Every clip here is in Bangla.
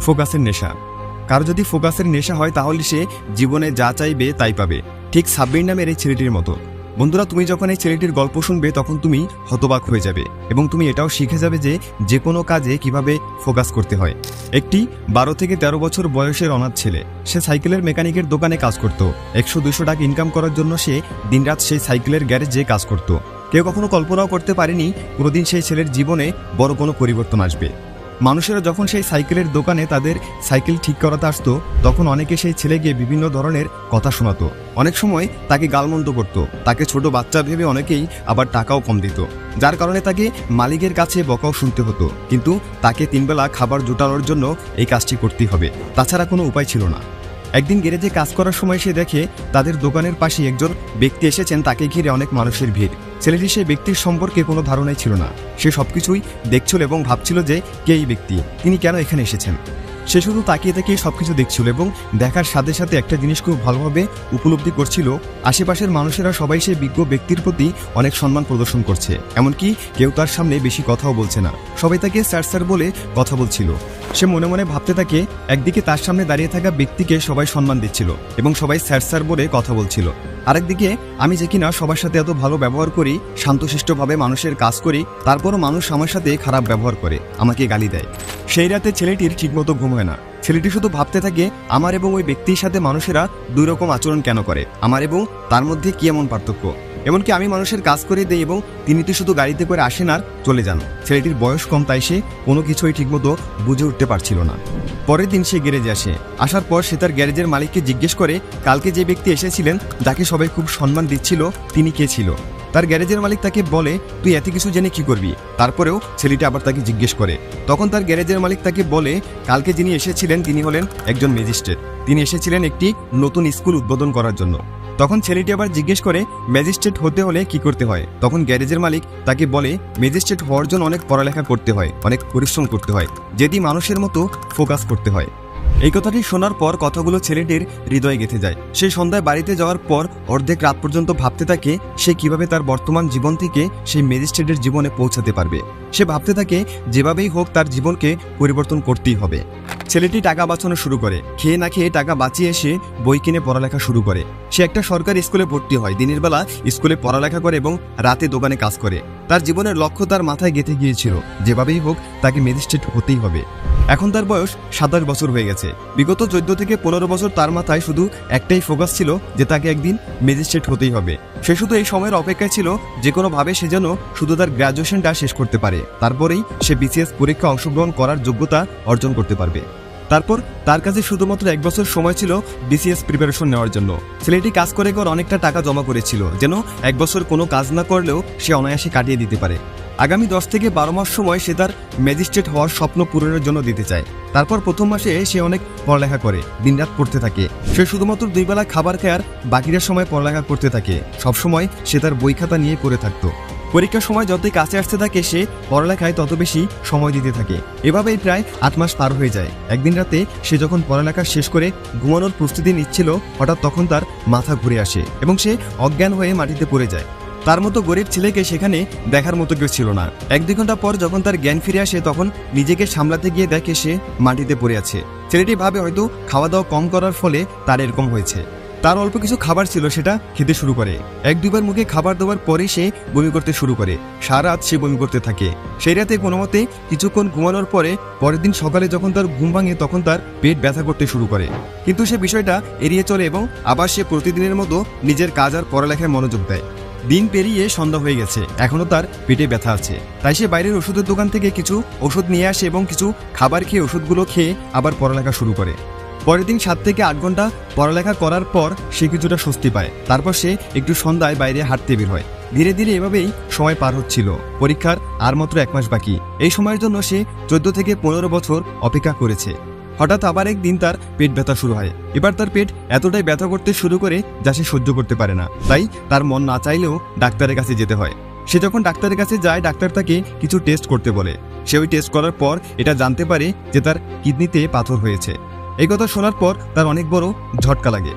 ফোকাসের নেশা। কারো যদি ফোকাসের নেশা হয় তাহলে সে জীবনে যা চাইবে তাই পাবে, ঠিক সাব্বির নামের এই ছেলেটির মতো। বন্ধুরা, তুমি যখন এই ছেলেটির গল্প শুনবে তখন তুমি হতবাক হয়ে যাবে এবং তুমি এটাও শিখে যাবে যে কোনো কাজে কিভাবে ফোকাস করতে হয়। একটি 12 থেকে 13 বছর বয়সের অনাথ ছেলে, সে সাইকেলের মেকানিকের দোকানে কাজ করত। 100-200 টাকা ইনকাম করার জন্য সে দিনরাত সেই সাইকেলের গ্যারেজে কাজ করত। কেউ কখনো কল্পনাও করতে পারেনি কোনোদিন সেই ছেলের জীবনে বড় কোনো পরিবর্তন আসবে। মানুষেরা যখন সেই সাইকেলের দোকানে তাদের সাইকেল ঠিক করাতে আসতো তখন অনেকে সেই ছেলেকে বিভিন্ন ধরনের কথা শোনাতো। অনেক সময় তাকে গালমন্দ করত, তাকে ছোট বাচ্চা ভেবে অনেকেই আবার টাকাও কম দিত, যার কারণে তাকে মালিকের কাছে বকাও শুনতে হতো। কিন্তু তাকে 3 বেলা খাবার জোটানোর জন্য এই কাজটি করতেই হবে, তাছাড়া কোনো উপায় ছিল না। একদিন গ্যারেজে কাজ করার সময় সে দেখে তাদের দোকানের পাশে একজন ব্যক্তি এসেছেন, তাকে ঘিরে অনেক মানুষের ভিড়। ছেলেটি সেই ব্যক্তির সম্পর্কে কোনো ধারণাই ছিল না, সে সবকিছুই দেখছিল এবং ভাবছিল যে কে এই ব্যক্তি, তিনি কেন এখানে এসেছেন। সে শুধু তাকিয়ে তাকিয়ে সবকিছু দেখছিল এবং দেখার সাথে সাথে একটা জিনিস খুব ভালোভাবে উপলব্ধি করছিল, আশেপাশের মানুষেরা সবাই সেই বিজ্ঞ ব্যক্তির প্রতি অনেক সম্মান প্রদর্শন করছে, এমনকি কেউ তার সামনে বেশি কথাও বলছে না, সবাই তাকে স্যার স্যার বলে কথা বলছিল। সে মনে মনে ভাবতে থাকে, একদিকে তার সামনে দাঁড়িয়ে থাকা ব্যক্তিকে সবাই সম্মান দিচ্ছিল এবং সবাই স্যার স্যার বলে কথা বলছিল, আরেকদিকে আমি যে কিনা সবার সাথে এত ভালো ব্যবহার করি, শান্তশিষ্টভাবে মানুষের কাজ করি, তারপরও মানুষ আমার সাথে খারাপ ব্যবহার করে, আমাকে গালি দেয়। সেই রাতে ছেলেটির ঠিকমতো ঘুম হয় না। ছেলেটি শুধু ভাবতে থাকে, আমার এবং ওই ব্যক্তির সাথে মানুষেরা 2 রকম আচরণ কেন করে, আমার এবং তার মধ্যে কি এমন পার্থক্য। এমনকি আমি মানুষের কাজ করে দেই এবং তিনি তো শুধু গাড়িতে করে আসেন আর চলে যান। ছেলেটির বয়স কম, তাই সে কোনো কিছুই ঠিকমতো বুঝে উঠতে পারছিল না। পরের দিন সে গ্যারেজে আসে। আসার পর সে তার গ্যারেজের মালিককে জিজ্ঞেস করে কালকে যে ব্যক্তি এসেছিলেন, যাকে সবাই খুব সম্মান দিচ্ছিল, তিনি কে ছিল। তার গ্যারেজের মালিক তাকে বলে, তুই এত কিছু জেনে কি করবি। তারপরেও ছেলেটি আবার তাকে জিজ্ঞেস করে। তখন তার গ্যারেজের মালিক তাকে বলে, কালকে যিনি এসেছিলেন তিনি হলেন একজন ম্যাজিস্ট্রেট, তিনি এসেছিলেন একটি নতুন স্কুল উদ্বোধন করার জন্য। তখন ছেলেটি আবার জিজ্ঞেস করে, ম্যাজিস্ট্রেট হতে হলে কি করতে হয়। তখন গ্যারেজের মালিক তাকে বলে, ম্যাজিস্ট্রেট হওয়ার জন্য অনেক পড়ালেখা করতে হয়, অনেক পরিশ্রম করতে হয়, যদি মানুষের মতো ফোকাস করতে হয়। এই কথাটি শোনার পর কথাগুলো ছেলেটির হৃদয়ে গেঁথে যায়। সে সন্ধ্যায় বাড়িতে যাওয়ার পর অর্ধেক রাত পর্যন্ত ভাবতে থাকে সে কিভাবে তার বর্তমান জীবন থেকে সেই ম্যাজিস্ট্রেটের জীবনে পৌঁছাতে পারবে। সে ভাবতে থাকে যেভাবেই হোক তার জীবনকে পরিবর্তন করতেই হবে। ছেলেটি টাকা বাঁচানো শুরু করে, খেয়ে না খেয়ে টাকা বাঁচিয়ে সে বই কিনে পড়ালেখা শুরু করে। সে একটা সরকারি স্কুলে ভর্তি হয়, দিনের বেলা স্কুলে পড়ালেখা করে এবং রাতে দোকানে কাজ করে। তার জীবনের লক্ষ্য তার মাথায় গেঁথে গিয়েছিল, যেভাবেই হোক তাকে ম্যাজিস্ট্রেট হতেই হবে। এখন তার বয়স 27 বছর হয়ে গেছে। বিগত 14 থেকে 15 বছর তার মাথায় শুধু একটাই ফোকাস ছিল যে তাকে একদিন ম্যাজিস্ট্রেট হতেই হবে। সে শুধু এই সময়ের অপেক্ষায় ছিল যে কোনোভাবে সে যেন শুধু তার গ্র্যাজুয়েশনটা শেষ করতে পারে, তারপরেই সে বিসিএস পরীক্ষা অংশগ্রহণ করার যোগ্যতা অর্জন করতে পারবে। তারপর তার কাছে শুধুমাত্র 1 বছর সময় ছিল বিসিএস প্রিপারেশন নেওয়ার জন্য। ছেলেটি কাজ করে অনেকটা টাকা জমা করেছিল, যেন 1 বছর কোনো কাজ না করলেও সে অনায়াসে কাটিয়ে দিতে পারে। আগামী 10 থেকে 12 মাস সময় সে তার ম্যাজিস্ট্রেট হওয়ার স্বপ্ন পূরণের জন্য দিতে চায়। তারপর প্রথম মাসে সে অনেক পড়ালেখা করে, দিনরাত পড়তে থাকে। সে শুধুমাত্র 2 বেলা খাবার খায় আর বাকিটা সময় পড়ালেখা করতে থাকে। সবসময় সে তার বই খাতা নিয়ে পড়ে থাকতো। পরীক্ষার সময় যতই কাছে আসতে থাকে সে পড়ালেখায় তত বেশি সময় দিতে থাকে। এভাবেই প্রায় 8 মাস পার হয়ে যায়। একদিন রাতে সে যখন পড়ালেখা শেষ করে ঘুমানোর প্রস্তুতি নিচ্ছিল, হঠাৎ তখন তার মাথা ঘুরে আসে এবং সে অজ্ঞান হয়ে মাটিতে পড়ে যায়। তার মতো গরিব ছেলেকে সেখানে দেখার মতো কেউ ছিল না। 1-2 ঘন্টা পর যখন তার জ্ঞান ফিরে আসে তখন নিজেকে সামলাতে গিয়ে দেখে সে মাটিতে পড়ে আছে। ছেলেটি ভাবে হয়তো খাওয়া দাওয়া কম করার ফলে তার এরকম হয়েছে। তার অল্প কিছু খাবার ছিল, সেটা খেতে শুরু করে। 1-2 বার মুখে খাবার দেওয়ার পরে সে বমি করতে শুরু করে। সারা রাত সে বমি করতে থাকে। সেই রাতে কোনো মতে কিছুক্ষণ ঘুমানোর পরে পরের দিন সকালে যখন তার ঘুম ভাঙে তখন তার পেট ব্যথা করতে শুরু করে। কিন্তু সে বিষয়টা এড়িয়ে চলে এবং আবার সে প্রতিদিনের মতো নিজের কাজ আর পড়ালেখায় মনোযোগ দেয়। দিন পেরিয়ে সন্ধ্যা হয়ে গেছে, এখনো তার পেটে ব্যথা আছে। তাই সে বাইরের ওষুধের দোকান থেকে কিছু ওষুধ নিয়ে আসে এবং কিছু খাবার খেয়ে ওষুধগুলো খেয়ে আবার পড়ালেখা শুরু করে। পরের দিন 7 থেকে 8 ঘন্টা পড়ালেখা করার পর সে কিছুটা স্বস্তি পায়। তারপর সে একটু সন্ধ্যায় বাইরে হাঁটতে বের হয়। ধীরে ধীরে এভাবেই সময় পার হচ্ছিল। পরীক্ষার আর মাত্র 1 মাস বাকি। এই সময়ের জন্য সে 14 থেকে 15 বছর অপেক্ষা করেছে। হঠাৎ আবার একদিন তার পেট ব্যথা শুরু হয়। এবার তার পেট এতটাই ব্যথা করতে শুরু করে যা সে সহ্য করতে পারে না। তাই তার মন না চাইলেও ডাক্তারের কাছে যেতে হয়। সে যখন ডাক্তারের কাছে যায়, ডাক্তার তাকে কিছু টেস্ট করতে বলে। সে ওই টেস্ট করার পর এটা জানতে পারে যে তার কিডনিতে পাথর হয়েছে। এই কথা শোনার পর তার অনেক বড় ঝটকা লাগে।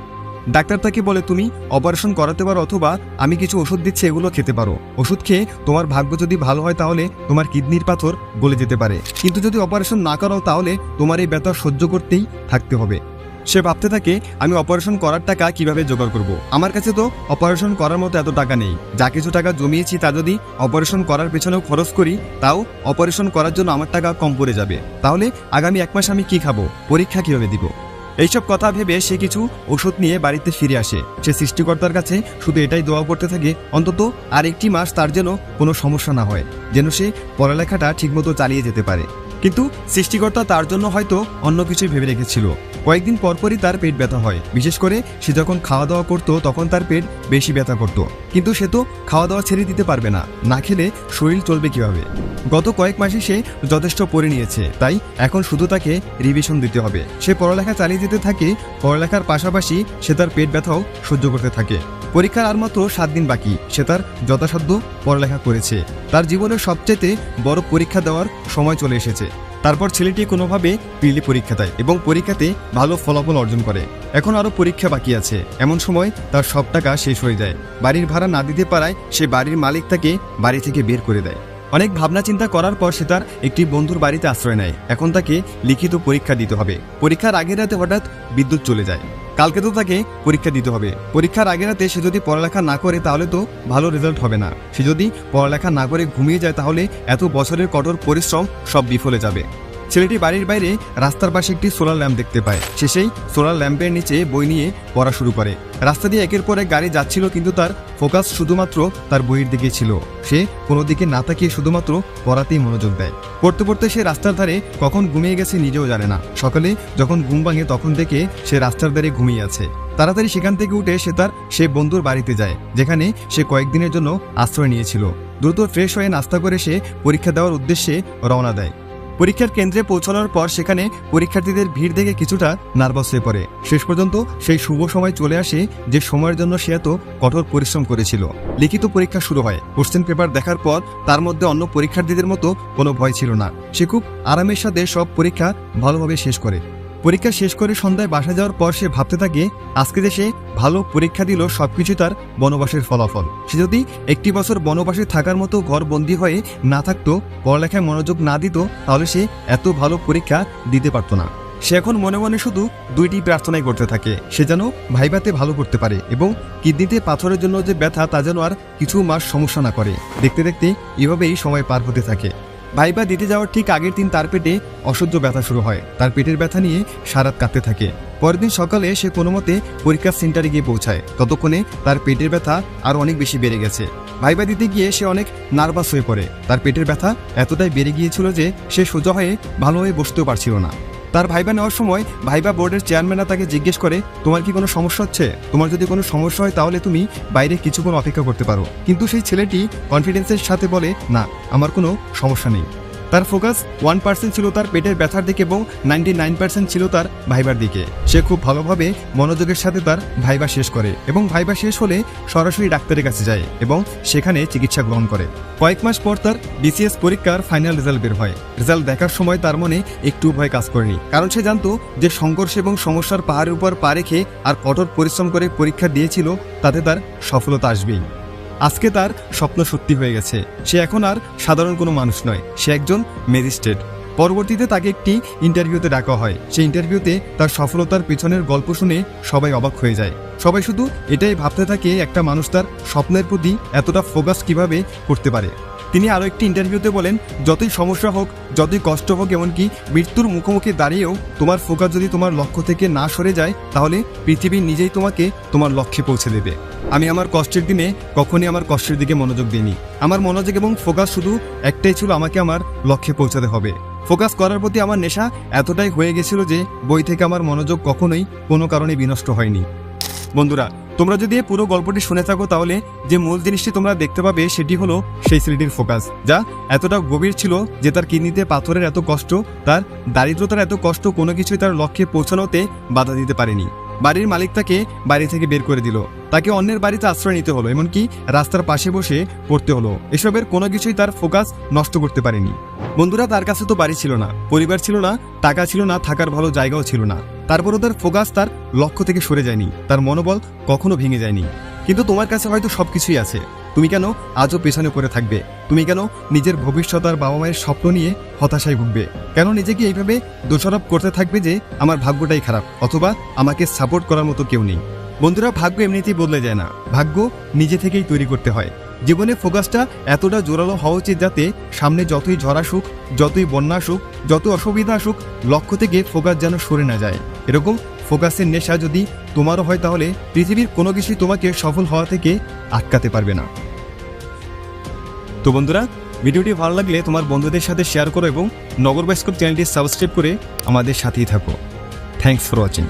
ডাক্তার তাকে বলে তুমি অপারেশন করাতে পারো অথবা আমি কিছু ওষুধ দিচ্ছি এগুলো খেতে পারো। ওষুধ খেয়ে তোমার ভাগ্য যদি ভালো হয় তাহলে তোমার কিডনির পাথর গলে যেতে পারে, কিন্তু যদি অপারেশন না করাও তাহলে তোমার এই ব্যথা সহ্য করতেই থাকতে হবে। সে ভাবতে থাকে আমি অপারেশন করার টাকা কিভাবে জোগাড় করব। আমার কাছে তো অপারেশন করার মতো এত টাকা নেই। যা কিছু টাকা জমিয়েছি তা যদি অপারেশন করার পেছনেও খরচ করি তাও অপারেশন করার জন্য আমার টাকা কম পড়ে যাবে। তাহলে আগামী 1 মাস আমি কি খাবো, পরীক্ষা কিভাবে দিব? এইসব কথা ভেবে সে কিছু ওষুধ নিয়ে বাড়িতে ফিরে আসে। সে সৃষ্টিকর্তার কাছে শুধু এটাই দোয়া করতে থাকে অন্তত আর 1টি মাস তার যেন কোনো সমস্যা না হয়, যেন সে পড়ালেখাটা ঠিকমতো চালিয়ে যেতে পারে। কিন্তু সৃষ্টিকর্তা তার জন্য হয়তো অন্য কিছুই ভেবে রেখেছিল। কয়েকদিন পরপরই তার পেট ব্যথা হয়। বিশেষ করে সে যখন খাওয়া দাওয়া করতো তখন তার পেট বেশি ব্যথা করতো। কিন্তু সে তো খাওয়া দাওয়া ছেড়ে দিতে পারবে না, না খেলে শরীর চলবে কিভাবে? গত কয়েক মাসে সে যথেষ্ট পড়ে নিয়েছে, তাই এখন শুধু তাকে রিভিশন দিতে হবে। সে পড়ালেখা চালিয়ে যেতে থাকে, পড়ালেখার পাশাপাশি সে তার পেট ব্যথাও সহ্য করতে থাকে। পরীক্ষার আর মাত্র 7 দিন বাকি। সে তার যথাসাধ্য পড়ালেখা করেছে। তার জীবনের সবচেয়ে বড় পরীক্ষা দেওয়ার সময় চলে এসেছে। তারপর ছেলেটি কোনোভাবে প্রিলি পরীক্ষা দেয় এবং পরীক্ষাতে ভালো ফলাফল অর্জন করে। এখন আরও পরীক্ষা বাকি আছে। এমন সময় তার সব টাকা শেষ হয়ে যায়। বাড়ির ভাড়া না দিতে পারায় সে বাড়ির মালিক তাকে বাড়ি থেকে বের করে দেয়। অনেক ভাবনা চিন্তা করার পর সে তার একটি বন্ধুর বাড়িতে আশ্রয় নেয়। এখন তাকে লিখিত পরীক্ষা দিতে হবে। পরীক্ষার আগের রাতে হঠাৎ বিদ্যুৎ চলে যায়। কালকে তো তাকে পরীক্ষা দিতে হবে। পরীক্ষার আগের রাতে সে যদি পড়ালেখা না করে তাহলে তো ভালো রেজাল্ট হবে না। সে যদি পড়ালেখা না করে ঘুমিয়ে যায় তাহলে এত বছরের কঠোর পরিশ্রম সব বিফলে যাবে। ছেলেটি বাড়ির বাইরে রাস্তার পাশে একটি সোলার ল্যাম্প দেখতে পায়। সে সেই সোলার ল্যাম্পের নিচে বই নিয়ে পড়া শুরু করে। রাস্তা দিয়ে একের পর এক গাড়ি যাচ্ছিল, কিন্তু তার ফোকাস শুধুমাত্র তার বইয়ের দিকে ছিল। সে কোনো দিকে না তাকিয়ে শুধুমাত্র পড়াতেই মনোযোগ দেয়। পড়তে পড়তে সে রাস্তার ধারে কখন ঘুমিয়ে গেছে নিজেও জানে না। সকালে যখন ঘুম ভাঙে তখন দেখে সে রাস্তার ধারে ঘুমিয়ে আছে। তাড়াতাড়ি সেখান থেকে উঠে সে বন্ধুর বাড়িতে যায়, যেখানে সে কয়েকদিনের জন্য আশ্রয় নিয়েছিল। দ্রুত ফ্রেশ হয়ে নাস্তা করে সে পরীক্ষা দেওয়ার উদ্দেশ্যে রওনা দেয়। পরীক্ষার কেন্দ্রে পৌঁছানোর পর সেখানে পরীক্ষার্থীদের ভিড় দেখে কিছুটা নার্ভাস হয়ে পড়ে। শেষ পর্যন্ত সেই শুভ সময় চলে আসে যে সময়ের জন্য সে এত কঠোর পরিশ্রম করেছিল। লিখিত পরীক্ষা শুরু হয়। কোশ্চেন পেপার দেখার পর তার মধ্যে অন্য পরীক্ষার্থীদের মতো কোনো ভয় ছিল না। সে খুব আরামের সাথে সব পরীক্ষা ভালোভাবে শেষ করে। পরীক্ষা শেষ করে সন্ধ্যায় বাসা যাওয়ার পর সে ভাবতে থাকে আজকে যে সে ভালো পরীক্ষা দিল সবকিছু তার বনবাসের ফলাফল। সে যদি 1টি বছর বনবাসে থাকার মতো ঘর বন্দী হয়ে না থাকতো, পড়ালেখায় মনোযোগ না দিত, তাহলে সে এত ভালো পরীক্ষা দিতে পারত না। সে এখন মনে মনে শুধু 2টি প্রার্থনাই করতে থাকে। সে যেন ভাইভাতে ভালো করতে পারে এবং কিডনিতে পাথরের জন্য যে ব্যথা তা যেন আর কিছু মাস সমস্যা না করে। দেখতে দেখতে এভাবেই সময় পার হতে থাকে। ভাইবা দিতে যাওয়ার ঠিক আগের দিন তার পেটে অসহ্য ব্যথা শুরু হয়। তার পেটের ব্যথা নিয়ে সারাত কাঁদতে থাকে। পরের দিন সকালে সে কোনো মতে পরীক্ষার সেন্টারে গিয়ে পৌঁছায়। ততক্ষণে তার পেটের ব্যথা আরও অনেক বেশি বেড়ে গেছে। ভাইবা দিতে গিয়ে সে অনেক নার্ভাস হয়ে পড়ে। তার পেটের ব্যথা এতটাই বেড়ে গিয়েছিল যে সে সোজা হয়ে ভালোভাবে বসতেও পারছিল না। তার ভাইবা নেওয়ার সময় ভাইবা বোর্ডের চেয়ারম্যানরা তাকে জিজ্ঞেস করে তোমার কি কোনো সমস্যা হচ্ছে? তোমার যদি কোনো সমস্যা হয় তাহলে তুমি বাইরে কিছুক্ষণ অপেক্ষা করতে পারো। কিন্তু সেই ছেলেটি কনফিডেন্সের সাথে বলে না, আমার কোনো সমস্যা নেই। তার ফোকাস 1% ছিল তার পেটের ব্যথার দিকে এবং 99% ছিল তার ভাইবার দিকে। সে খুব ভালোভাবে মনোযোগের সাথে তার ভাইবা শেষ করে এবং ভাইবা শেষ হলে সরাসরি ডাক্তারের কাছে যায় এবং সেখানে চিকিৎসা গ্রহণ করে। কয়েক মাস পর তার বিসিএস পরীক্ষার ফাইনাল রেজাল্ট বের হয়। রেজাল্ট দেখার সময় তার মনে একটু ভয় কাজ করেনি, কারণ সে জানতো যে সংঘর্ষ এবং সমস্যার পাহাড়ের উপর পা রেখে আর কঠোর পরিশ্রম করে পরীক্ষা দিয়েছিল, তাতে তার সফলতা আসবেই। আজকে তার স্বপ্ন সত্যি হয়ে গেছে। সে এখন আর সাধারণ কোনো মানুষ নয়, সে একজন ম্যাজিস্ট্রেট। পরবর্তীতে তাকে একটি ইন্টারভিউতে ডাকা হয়। সেই ইন্টারভিউতে তার সফলতার পেছনের গল্প শুনে সবাই অবাক হয়ে যায়। সবাই শুধু এটাই ভাবতে থাকে একটা মানুষ তার স্বপ্নের প্রতি এতটা ফোকাস কিভাবে করতে পারে। তিনি আরও একটি ইন্টারভিউতে বলেন, যতই সমস্যা হোক, যতই কষ্ট হোক, এমনকি মৃত্যুর মুখোমুখি দাঁড়িয়েও তোমার ফোকাস যদি তোমার লক্ষ্য থেকে না সরে যায়, তাহলে পৃথিবী নিজেই তোমাকে তোমার লক্ষ্যে পৌঁছে দেবে। আমি আমার কষ্টের দিনে কখনই আমার কষ্টের দিকে মনোযোগ দিইনি। আমার মনোযোগ এবং ফোকাস শুধু একটাই ছিল, আমাকে আমার লক্ষ্যে পৌঁছাতে হবে। ফোকাস করার প্রতি আমার নেশা এতটাই হয়ে গেছিল যে বই থেকে আমার মনোযোগ কখনোই কোনো কারণে বিনষ্ট হয়নি। বন্ধুরা, তোমরা যদি পুরো গল্পটি শুনে থাকো তাহলে যে মূল জিনিসটি তোমরা দেখতে পাবে সেটি হলো সেই ছেলেটির ফোকাস, যা এতটা গভীর ছিল যে তার কিডনিতে পাথরের এত কষ্ট, তার দারিদ্রতার এত কষ্ট কোনো কিছুই তার লক্ষ্যে পৌঁছানোতে বাধা দিতে পারেনি। বাড়ির মালিক তাকে বাড়ি থেকে বের করে দিল, তাকে অন্যের বাড়িতে আশ্রয় নিতে হলো, এমনকি রাস্তার পাশে বসে পড়তে হলো। এসবের কোনো কিছুই তার ফোকাস নষ্ট করতে পারেনি। বন্ধুরা, তার কাছে তো বাড়ি ছিল না, পরিবার ছিল না, টাকা ছিল না, থাকার ভালো জায়গাও ছিল না। তারপরও তার ফোকাস তার লক্ষ্য থেকে সরে যায়নি, তার মনোবল কখনো ভেঙে যায়নি। কিন্তু তোমার কাছে হয়তো সবকিছুই আছে, তুমি কেন আজও পেছনে পড়ে থাকবে? তুমি কেন নিজের ভবিষ্যৎ আর বাবা মায়ের স্বপ্ন নিয়ে হতাশায় ভুগবে? কেন নিজেকে এইভাবে দোষারোপ করতে থাকবে যে আমার ভাগ্যটাই খারাপ, অথবা আমাকে সাপোর্ট করার মতো কেউ নেই? বন্ধুরা, ভাগ্য এমনিতেই বদলে যায় না, ভাগ্য নিজে থেকেই তৈরি করতে হয়। জীবনে ফোকাসটা এতটা জোরালো হওয়া উচিত যাতে সামনে যতই ঝড় আসুক, যতই বন্যা আসুক, যত অসুবিধা আসুক, লক্ষ্য থেকে ফোকাস যেন সরে না যায়। এরকম ফোকাসের নেশা যদি তোমারও হয় তাহলে পৃথিবীর কোনো কিছুই তোমাকে সফল হওয়া থেকে আটকাতে পারবে না। তো বন্ধুরা, ভিডিওটি ভালো লাগলে তোমার বন্ধুদের সাথে শেয়ার করো এবং নগর বাস্কপ চ্যানেলটি সাবস্ক্রাইব করে আমাদের সাথেই থাকো। Thanks for watching.